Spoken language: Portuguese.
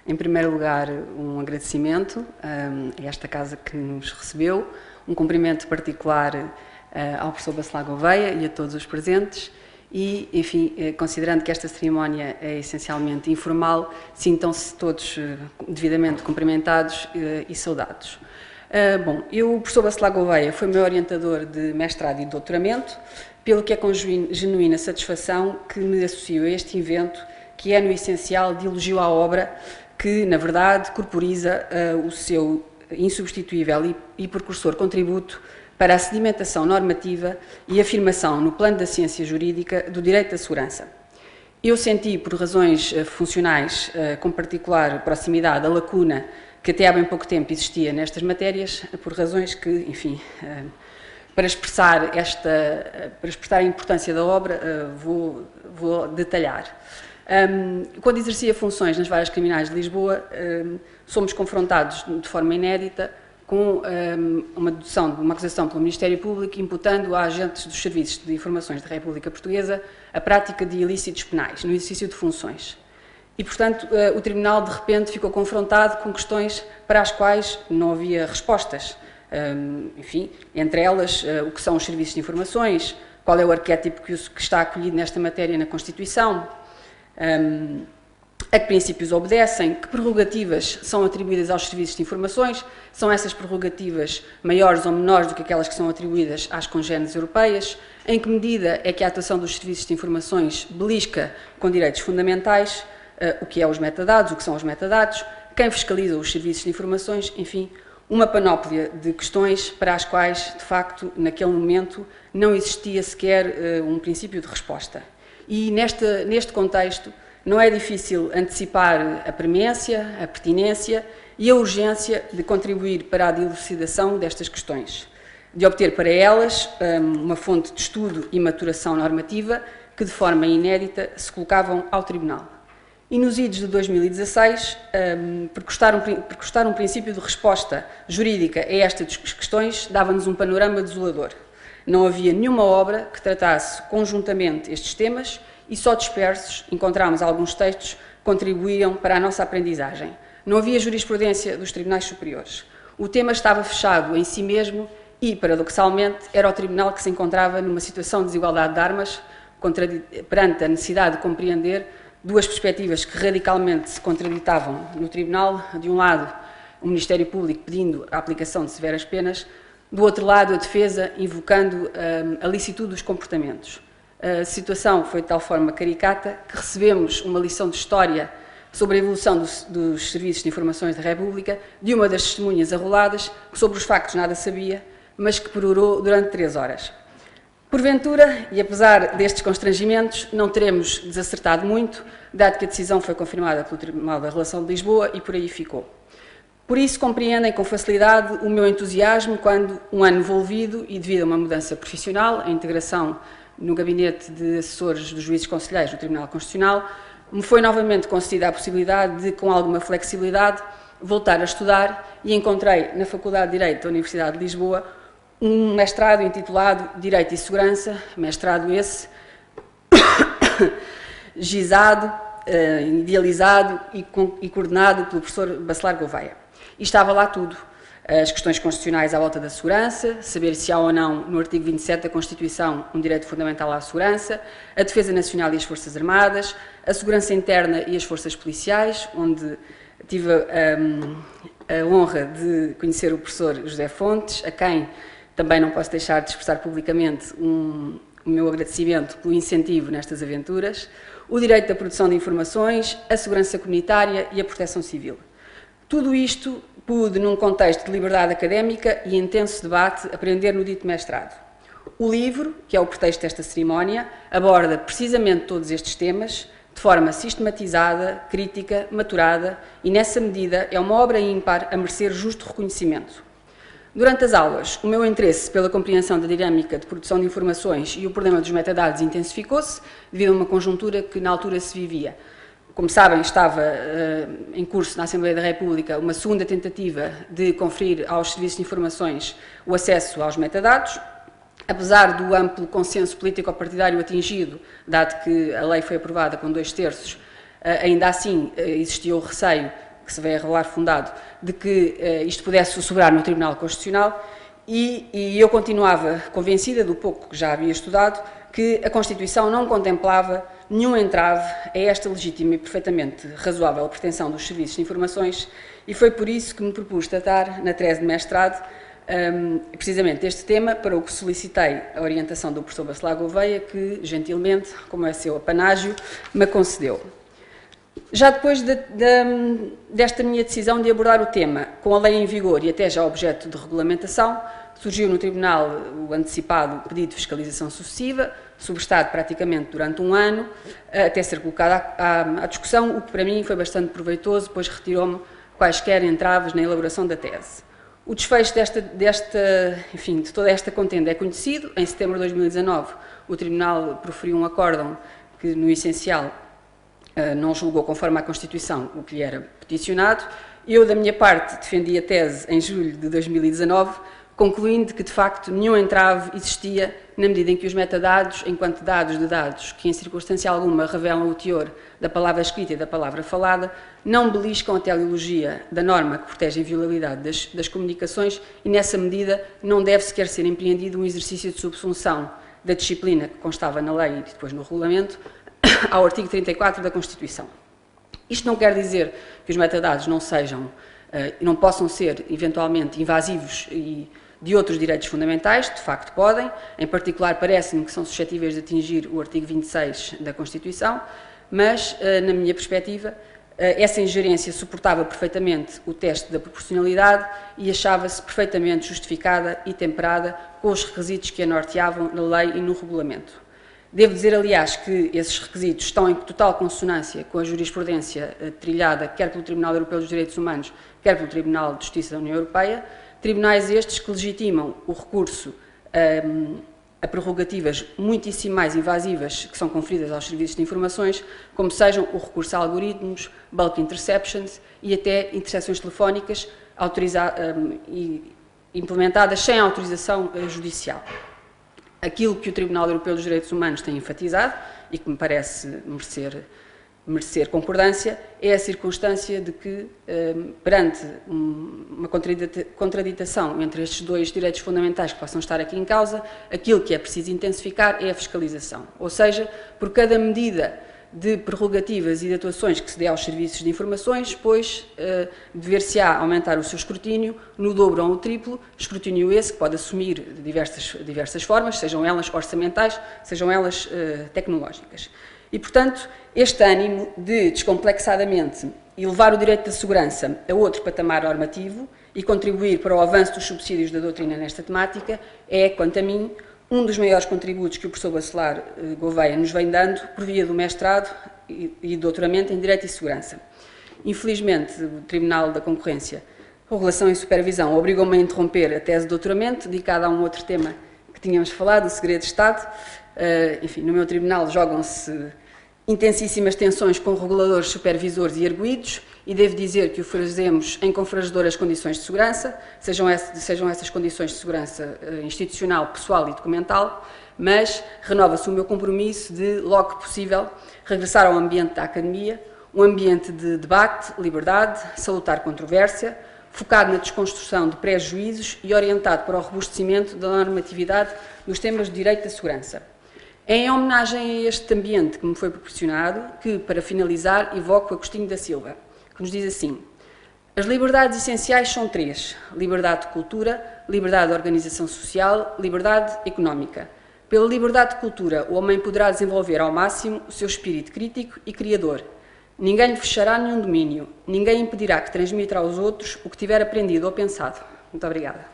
Em primeiro lugar, um agradecimento a esta casa que nos recebeu, um cumprimento particular ao professor Bacelar Gouveia e a todos os presentes e, enfim, considerando que esta cerimónia é essencialmente informal, sintam-se todos devidamente cumprimentados e saudados. O professor Bacelar Gouveia foi meu orientador de mestrado e de doutoramento, pelo que é com genuína satisfação que me associo a este evento, que é, no essencial, de elogio à obra, que, na verdade, corporiza o seu insubstituível e precursor contributo para a sedimentação normativa e afirmação no plano da ciência jurídica do direito da segurança. Eu senti, por razões funcionais, com particular proximidade, a lacuna que até há bem pouco tempo existia nestas matérias, por razões que, enfim, para expressar a importância da obra, vou detalhar. Quando exercia funções nas várias criminais de Lisboa, somos confrontados de forma inédita com uma dedução de uma acusação pelo Ministério Público imputando a agentes dos Serviços de Informações da República Portuguesa a prática de ilícitos penais no exercício de funções. E, portanto, o Tribunal, de repente, ficou confrontado com questões para as quais não havia respostas. Enfim, entre elas, o que são os serviços de informações, qual é o arquétipo que está acolhido nesta matéria na Constituição, a que princípios obedecem, que prerrogativas são atribuídas aos serviços de informações, são essas prerrogativas maiores ou menores do que aquelas que são atribuídas às congêneres europeias, em que medida é que a atuação dos serviços de informações belisca com direitos fundamentais, o que é os metadados, o que são os metadados, quem fiscaliza os serviços de informações, enfim, uma panóplia de questões para as quais, de facto, naquele momento, não existia sequer um princípio de resposta. E neste contexto não é difícil antecipar a premência, a pertinência e a urgência de contribuir para a dilucidação destas questões, de obter para elas uma fonte de estudo e maturação normativa que, de forma inédita, se colocavam ao Tribunal. E nos idos de 2016, precostar um princípio de resposta jurídica a estas questões dava-nos um panorama desolador. Não havia nenhuma obra que tratasse conjuntamente estes temas e só dispersos encontramos alguns textos que contribuíam para a nossa aprendizagem. Não havia jurisprudência dos tribunais superiores. O tema estava fechado em si mesmo e, paradoxalmente, era o tribunal que se encontrava numa situação de desigualdade de armas perante a necessidade de compreender duas perspectivas que radicalmente se contraditavam no tribunal. De um lado, o Ministério Público pedindo a aplicação de severas penas, do outro lado, a defesa invocando a licitude dos comportamentos. A situação foi de tal forma caricata que recebemos uma lição de história sobre a evolução dos serviços de informações da República de uma das testemunhas arroladas que sobre os factos nada sabia, mas que perorou durante 3 horas. Porventura, e apesar destes constrangimentos, não teremos desacertado muito, dado que a decisão foi confirmada pelo Tribunal da Relação de Lisboa e por aí ficou. Por isso, compreendem com facilidade o meu entusiasmo quando, um ano envolvido e devido a uma mudança profissional, a integração no gabinete de assessores dos juízes conselheiros do Tribunal Constitucional, me foi novamente concedida a possibilidade de, com alguma flexibilidade, voltar a estudar e encontrei na Faculdade de Direito da Universidade de Lisboa um mestrado intitulado Direito e Segurança, mestrado esse gizado, idealizado e coordenado pelo professor Bacelar Gouveia. E estava lá tudo. As questões constitucionais à volta da segurança, saber se há ou não, no artigo 27 da Constituição, um direito fundamental à segurança, a defesa nacional e as Forças Armadas, a segurança interna e as forças policiais, onde tive a honra de conhecer o professor José Fontes, a quem também não posso deixar de expressar publicamente o meu agradecimento pelo incentivo nestas aventuras, o direito da produção de informações, a segurança comunitária e a proteção civil. Tudo isto pude, num contexto de liberdade académica e intenso debate, aprender no dito mestrado. O livro, que é o pretexto desta cerimónia, aborda precisamente todos estes temas, de forma sistematizada, crítica, maturada e, nessa medida, é uma obra ímpar a merecer justo reconhecimento. Durante as aulas, o meu interesse pela compreensão da dinâmica de produção de informações e o problema dos metadados intensificou-se devido a uma conjuntura que na altura se vivia. Como sabem, estava em curso na Assembleia da República uma segunda tentativa de conferir aos serviços de informações o acesso aos metadados. Apesar do amplo consenso político-partidário atingido, dado que a lei foi aprovada com 2/3, ainda assim existia o receio que se veio a revelar fundado, de que isto pudesse sobrar no Tribunal Constitucional, e eu continuava convencida, do pouco que já havia estudado, que a Constituição não contemplava nenhum entrave a esta legítima e perfeitamente razoável pretensão dos serviços de informações, e foi por isso que me propus tratar, na tese de mestrado, precisamente este tema, para o que solicitei a orientação do professor Bacelar Gouveia, que, gentilmente, como é seu apanágio, me concedeu. Já depois desta minha decisão de abordar o tema, com a lei em vigor e até já objeto de regulamentação, surgiu no Tribunal o antecipado pedido de fiscalização sucessiva, sobrestado praticamente durante um ano, até ser colocado à discussão, o que para mim foi bastante proveitoso, pois retirou-me quaisquer entraves na elaboração da tese. O desfecho de toda esta contenda é conhecido. Em setembro de 2019, o Tribunal proferiu um acórdão que, no essencial, não julgou conforme à Constituição o que lhe era peticionado. Eu, da minha parte, defendi a tese em julho de 2019, concluindo que, de facto, nenhum entrave existia na medida em que os metadados, enquanto dados de dados que, em circunstância alguma, revelam o teor da palavra escrita e da palavra falada, não beliscam a teleologia da norma que protege a inviolabilidade das comunicações e, nessa medida, não deve sequer ser empreendido um exercício de subsunção da disciplina que constava na lei e depois no regulamento ao artigo 34 da Constituição. Isto não quer dizer que os metadados não possam ser, eventualmente, invasivos e de outros direitos fundamentais, de facto podem, em particular parece-me que são suscetíveis de atingir o artigo 26 da Constituição, mas, na minha perspectiva, essa ingerência suportava perfeitamente o teste da proporcionalidade e achava-se perfeitamente justificada e temperada com os requisitos que a norteavam na lei e no regulamento. Devo dizer, aliás, que esses requisitos estão em total consonância com a jurisprudência trilhada quer pelo Tribunal Europeu dos Direitos Humanos, quer pelo Tribunal de Justiça da União Europeia, tribunais estes que legitimam o recurso a prerrogativas muitíssimo mais invasivas que são conferidas aos serviços de informações, como sejam o recurso a algoritmos, bulk interceptions e até interseções telefónicas implementadas sem autorização judicial. Aquilo que o Tribunal Europeu dos Direitos Humanos tem enfatizado, e que me parece merecer concordância, é a circunstância de que, perante uma contraditação entre estes dois direitos fundamentais que possam estar aqui em causa, aquilo que é preciso intensificar é a fiscalização. Ou seja, por cada medida de prerrogativas e de atuações que se dê aos serviços de informações, pois dever-se-á aumentar o seu escrutínio no dobro ou no triplo, escrutínio esse que pode assumir de diversas formas, sejam elas orçamentais, sejam elas tecnológicas. E, portanto, este ânimo de, descomplexadamente, elevar o direito da segurança a outro patamar normativo e contribuir para o avanço dos subsídios da doutrina nesta temática é, quanto a mim, um dos maiores contributos que o professor Bacelar Gouveia nos vem dando por via do mestrado e doutoramento em Direito e Segurança. Infelizmente, o Tribunal da Concorrência, Regulação e Supervisão obrigou-me a interromper a tese de doutoramento dedicada a um outro tema que tínhamos falado, o segredo de Estado. Enfim, no meu tribunal jogam-se intensíssimas tensões com reguladores, supervisores e arguidos, e devo dizer que o fazemos em confragedoras condições de segurança, sejam essas condições de segurança institucional, pessoal e documental, mas renova-se o meu compromisso de, logo que possível, regressar ao ambiente da academia, um ambiente de debate, liberdade, salutar controvérsia, focado na desconstrução de pré-juízos e orientado para o robustecimento da normatividade nos temas de direito da segurança. É em homenagem a este ambiente que me foi proporcionado que, para finalizar, evoco Agostinho da Silva, que nos diz assim: as liberdades essenciais são três: liberdade de cultura, liberdade de organização social, liberdade económica. Pela liberdade de cultura, o homem poderá desenvolver ao máximo o seu espírito crítico e criador. Ninguém lhe fechará nenhum domínio, ninguém impedirá que transmita aos outros o que tiver aprendido ou pensado. Muito obrigada.